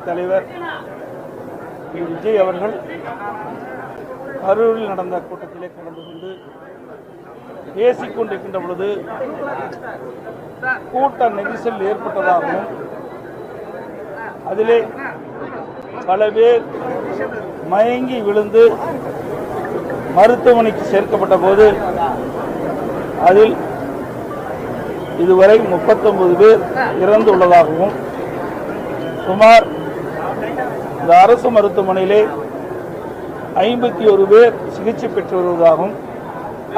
தலைவர் விஜய் அவர்கள் கரூரில் நடந்த கூட்டத்திலே கலந்து கொண்டு பேசிக் கொண்டிருக்கின்ற பொழுது கூட்ட நெரிசல் ஏற்பட்டதாகவும் அதிலே பல பேர் மயங்கி விழுந்து மருத்துவமனைக்கு சேர்க்கப்பட்ட போது அதில் இதுவரை 39 பேர் இறந்துள்ளதாகவும் சுமார் இந்த அரசு மருத்துவமனையிலே 51 பேர் சிகிச்சை பெற்று வருவதாகவும்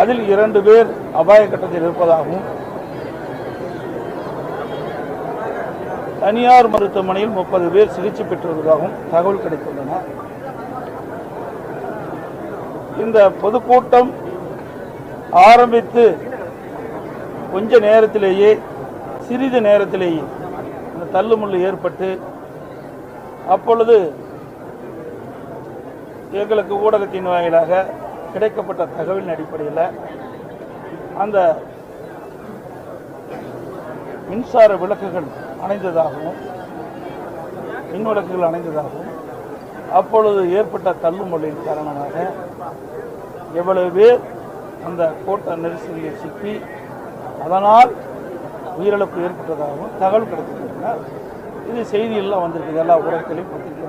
அதில் 2 பேர் அபாய கட்டத்தில் இருப்பதாகவும் தனியார் மருத்துவமனையில் 30 பேர் சிகிச்சை பெற்று வருவதாகவும் தகவல் கிடைத்துள்ளன. இந்த பொதுக்கூட்டம் ஆரம்பித்து கொஞ்ச நேரத்திலேயே சிறிது நேரத்திலேயே இந்த தள்ளுமுள்ளு ஏற்பட்டு அப்பொழுது எங்களுக்கு ஊடகத்தின் வாயிலாக கிடைக்கப்பட்ட தகவலின் அடிப்படையில் அந்த மின்சார விளக்குகள் அணைந்ததாகவும் மின் விளக்குகள் அணைந்ததாகவும் அப்பொழுது ஏற்பட்ட தள்ளுமுள்ளின் காரணமாக எவ்வளவு பேர் அந்த கூட்ட நெரிசலில் சிக்கி அதனால் உயிரிழப்பு ஏற்பட்டதாகவும் தகவல் கிடைத்திருக்கிறார். இது செய்தியெல்லாம் வந்திருக்கு, எல்லா ஊடகத்திலையும் பத்திரிகை